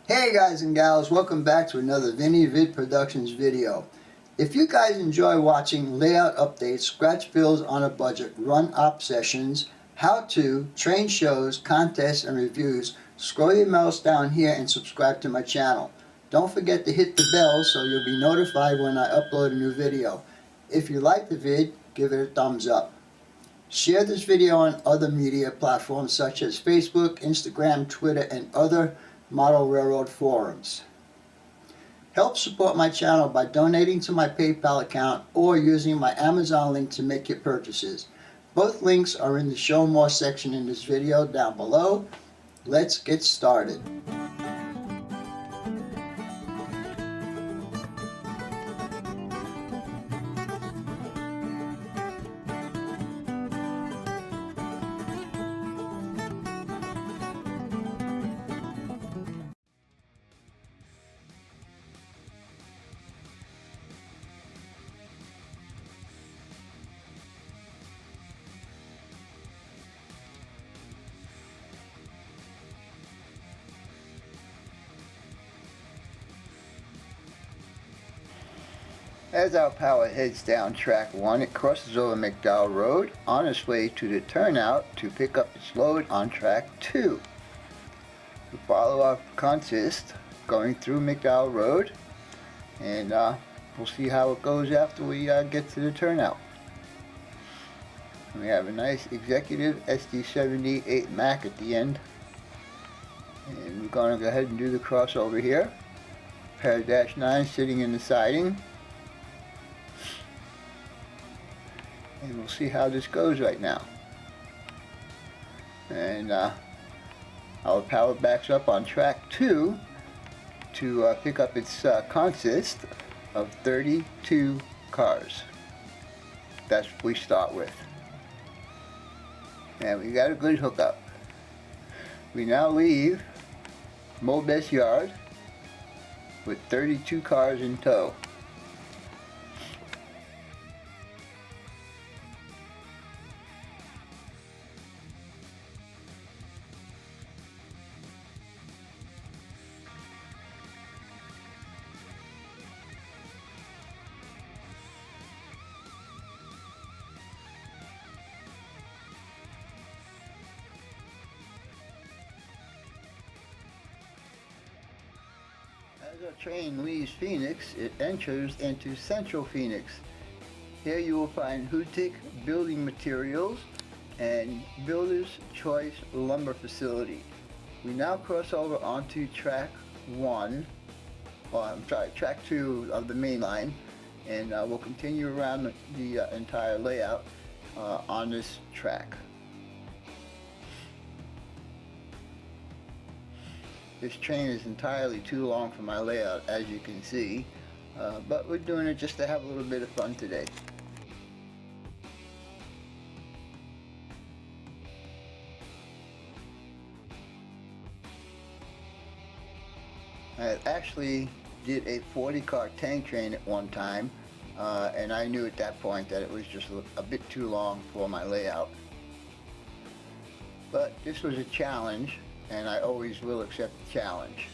Hey guys and gals, welcome back to another Vinny Vid Productions video. If you guys enjoy watching layout updates, scratch builds on a budget, run op sessions, how-to, train shows, contests, and reviews, scroll your mouse down here and subscribe to my channel. Don't forget to hit the bell so you'll be notified when I upload a new video. If you like the vid, give it a thumbs up. Share this video on other media platforms such as Facebook, Instagram, Twitter, and other model railroad forums. Help support my channel by donating to my PayPal account or using my Amazon link to make your purchases. Both links are in the Show More section in this video down below. Let's get started. As our power heads down track 1, it crosses over McDowell Road on its way to the turnout to pick up its load on track 2. We follow our consist going through McDowell Road, and we'll see how it goes after we get to the turnout. We have a nice executive SD78 Mac at the end, and we're going to go ahead and do the crossover here. Pair of -9 sitting in the siding. And we'll see how this goes right now. And our power backs up on track 2 to pick up its consist of 32 cars. That's what we start with. And we got a good hookup. We now leave Mobest Yard with 32 cars in tow. As our train leaves Phoenix, it enters into Central Phoenix. Here you will find Hutik Building Materials and Builder's Choice Lumber Facility. We now cross over onto track 2 of the main line, and we'll continue around the entire layout on this track. This train is entirely too long for my layout, as you can see, but we're doing it just to have a little bit of fun today. I actually did a 40-car tank train at one time, and I knew at that point that it was just a bit too long for my layout. But this was a challenge, and I always will accept the challenge.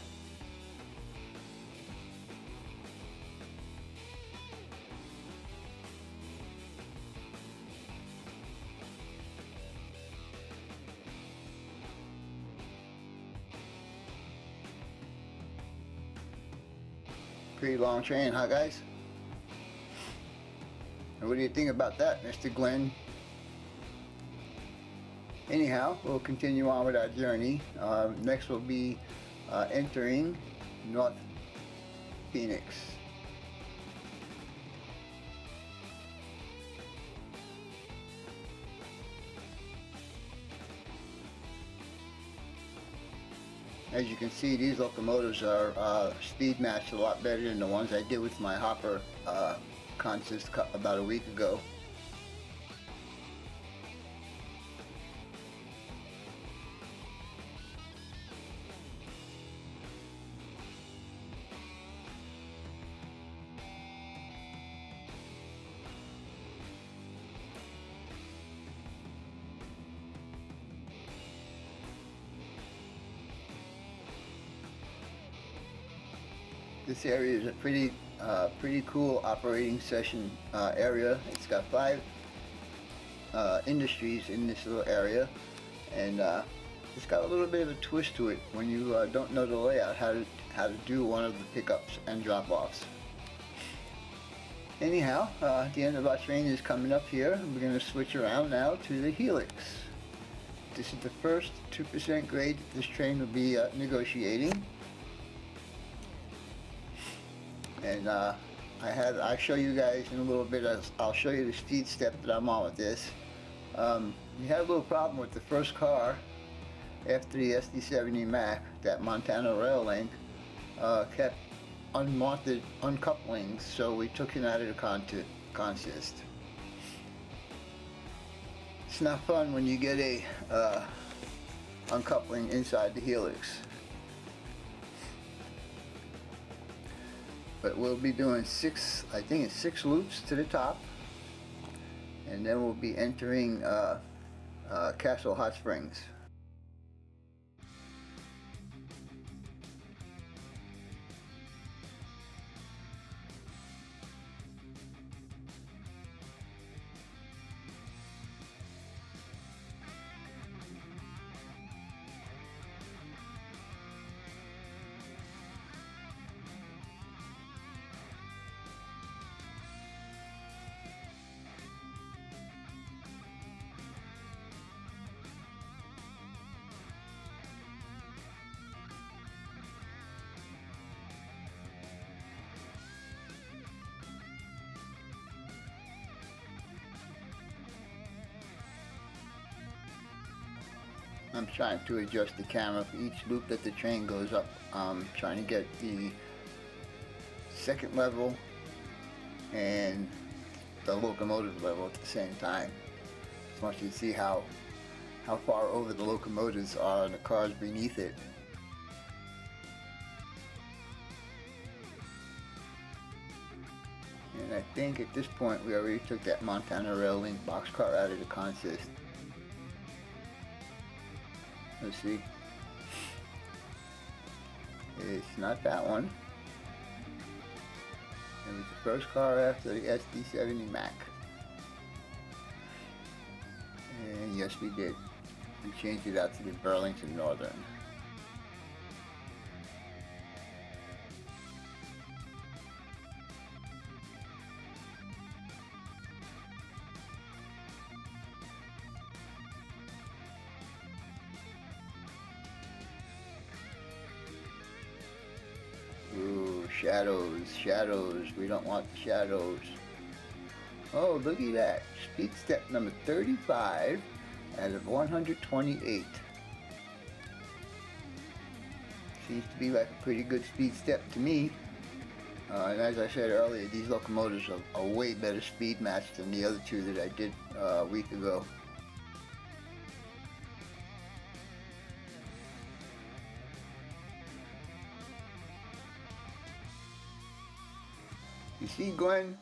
Pretty long train, huh guys? And what do you think about that, Mr. Glynn? Anyhow, we'll continue on with our journey. Next we'll be entering North Phoenix. As you can see, these locomotives are speed matched a lot better than the ones I did with my hopper consist about a week ago. This area is a pretty cool operating session area. It's got 5 industries in this little area, and it's got a little bit of a twist to it when you don't know the layout, how to do one of the pickups and drop-offs. Anyhow, the end of our training is coming up here. We're going to switch around now to the Helix. This is the first 2% grade that this train will be negotiating. And I'll show you guys in a little bit. I'll show you the speed step that I'm on with this. We had a little problem with the first car after the SD70 Mac. That Montana rail link kept unwanted uncouplings, so we took it out of the consist. It's not fun when you get a uncoupling inside the Helix. But we'll be doing 6 loops to the top, and then we'll be entering Castle Hot Springs. I'm trying to adjust the camera for each loop that the train goes up. I'm trying to get the second level and the locomotive level at the same time. Just want you to see how far over the locomotives are and the cars beneath it. And I think at this point we already took that Montana rail link boxcar out of the consist. Let's see. It's not that one. It was the first car after the SD70 Mac. And yes, we did. We changed it out to the Burlington Northern. Ooh, shadows. We don't want the shadows. Oh, look at that. Speed step number 35 out of 128. Seems to be like a pretty good speed step to me. And as I said earlier, these locomotives are a way better speed match than the other 2 that I did a week ago. You see, Glynn,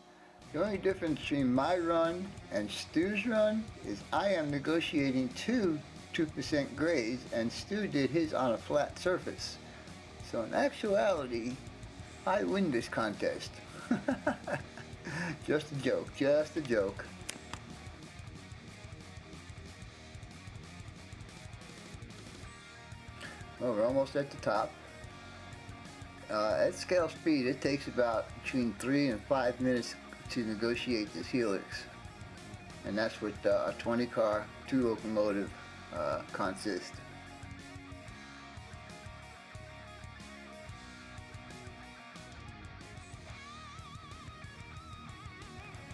the only difference between my run and Stu's run is I am negotiating 2 2% grades, and Stu did his on a flat surface. So in actuality, I win this contest. Just a joke, just a joke. Well, we're almost at the top. At scale speed, it takes about between 3 and 5 minutes to negotiate this Helix, and that's with a 20 car, 2 locomotive consist.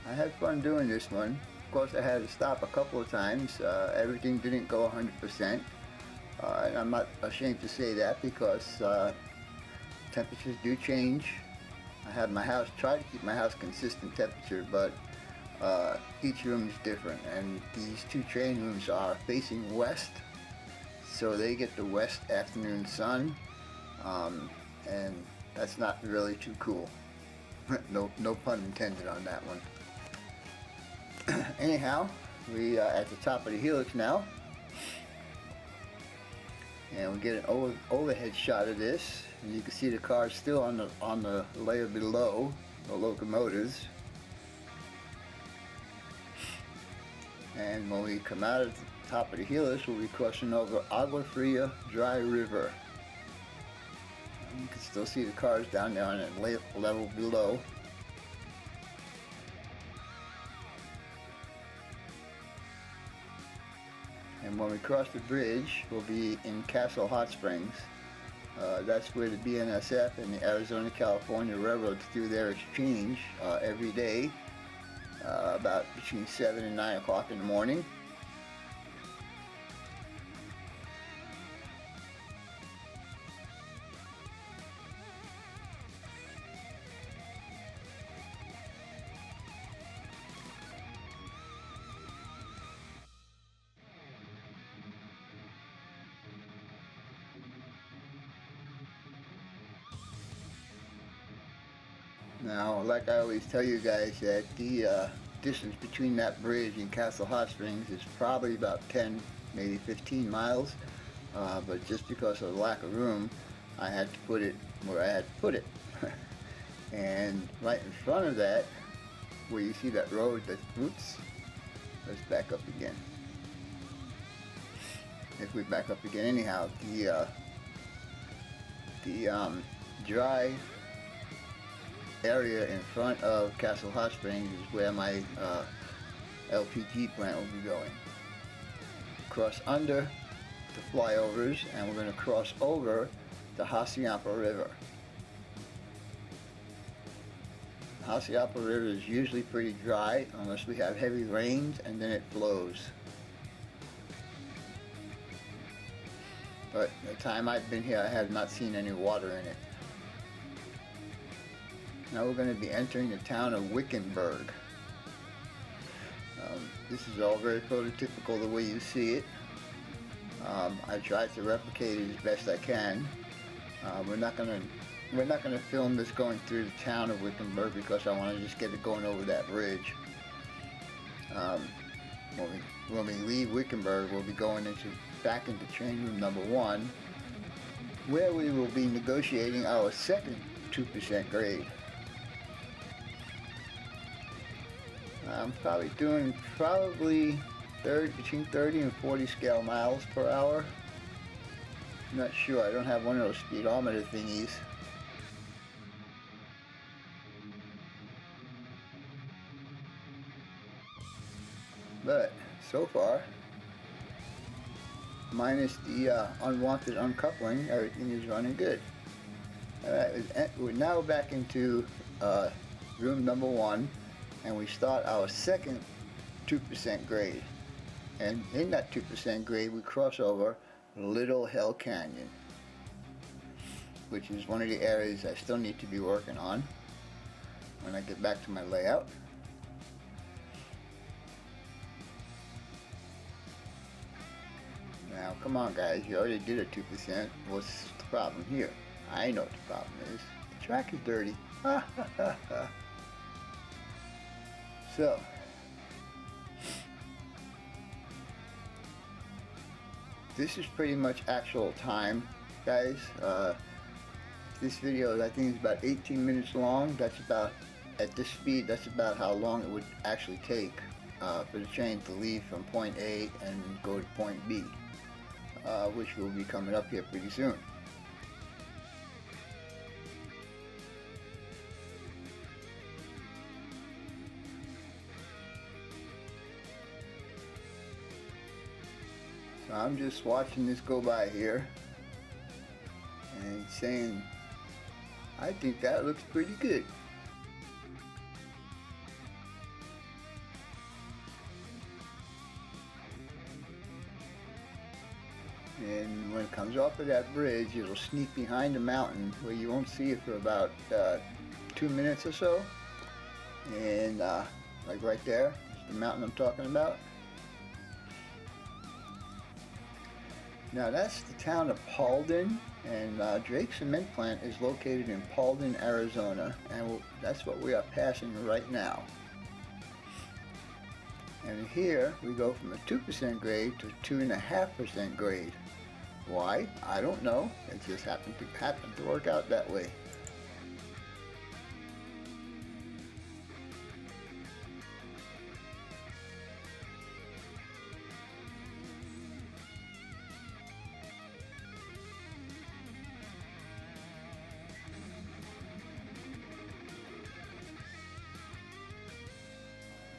I had fun doing this one. Of course, I had to stop a couple of times. Everything didn't go 100%, and I'm not ashamed to say that because temperatures do change. I have my house, try to keep my house consistent temperature, but each room is different, and these 2 train rooms are facing west, so they get the west afternoon sun, and that's not really too cool. No pun intended on that one. Anyhow, we are at the top of the Helix now, and we get an overhead shot of this. And you can see the cars still on the layer below, the locomotives. And when we come out of the top of the Helix, we'll be crossing over Agua Fria Dry River. And you can still see the cars down there on that level below. And when we cross the bridge, we'll be in Castle Hot Springs. That's where the BNSF and the Arizona-California Railroads do their exchange every day, about between 7 and 9 o'clock in the morning. Now, like I always tell you guys, that the distance between that bridge and Castle Hot Springs is probably about 10, maybe 15 miles. But just because of the lack of room, I had to put it where I had to put it. And right in front of that, where you see that road, that oops, let's back up again. If we back up again, anyhow, the dry area in front of Castle Hot Springs is where my LPG plant will be going. Cross under the flyovers, and we're going to cross over the Hassayampa River. The Hassayampa River is usually pretty dry unless we have heavy rains, and then it flows. But the time I've been here, I have not seen any water in it. Now we're going to be entering the town of Wickenburg. This is all very prototypical the way you see it. I tried to replicate it as best I can. We're not going to film this going through the town of Wickenburg because I want to just get it going over that bridge. When we leave Wickenburg, we'll be going back into train room number 1, where we will be negotiating our second 2% grade. I'm probably doing between 30 and 40 scale miles per hour. I'm not sure. I don't have one of those speedometer thingies. But so far, minus the unwanted uncoupling, everything is running good. Alright, we're now back into room number 1. And we start our second 2% grade. And in that 2% grade, we cross over Little Hell Canyon, which is one of the areas I still need to be working on when I get back to my layout. Now, come on guys, you already did a 2%. What's the problem here? I know what the problem is. The track is dirty. Ha ha ha ha. So, this is pretty much actual time, guys. This video, I think, is about 18 minutes long. That's about, at this speed, that's about how long it would actually take for the train to leave from point A and go to point B, which will be coming up here pretty soon. So I'm just watching this go by here and saying, I think that looks pretty good. And when it comes off of that bridge, it'll sneak behind the mountain where you won't see it for about 2 minutes or so. And like right there, is the mountain I'm talking about. Now that's the town of Paulding, and Drake's cement plant is located in Paulding, Arizona, and that's what we are passing right now. And here we go from a 2% grade to 2.5% grade. Why? I don't know. It just happened to work out that way.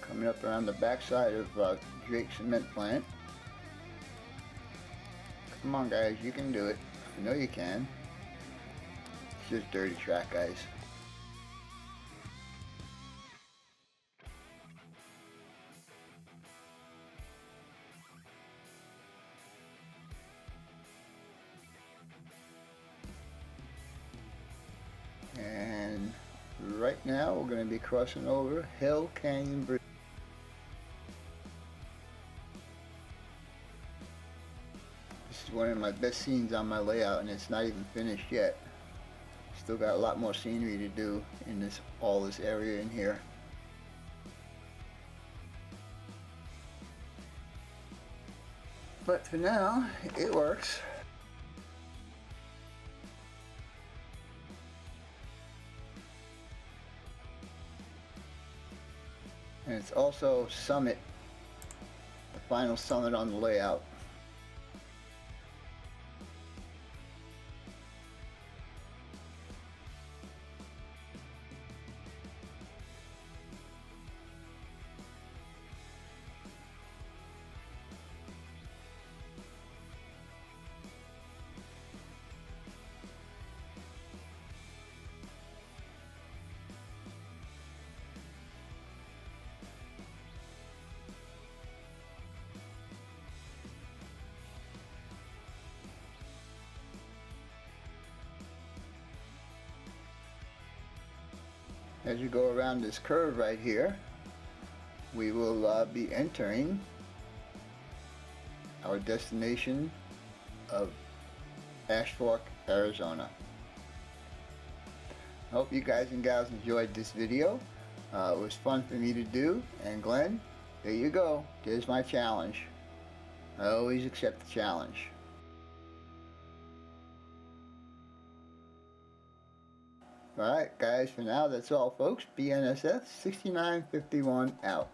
Coming up around the backside of Jake's cement plant. Come on guys, you can do it. I know you can. It's just dirty track, guys. And right now we're going to be crossing over Hill Canyon Bridge. This is one of my best scenes on my layout, and it's not even finished yet. Still got a lot more scenery to do in all this area in here. But for now, it works. And it's also summit, the final summit on the layout. As you go around this curve right here, we will be entering our destination of Ash Fork, Arizona. I hope you guys and gals enjoyed this video. It was fun for me to do, and Glenn, there you go. There's my challenge. I always accept the challenge. Alright guys, for now that's all folks. BNSF 6951 out.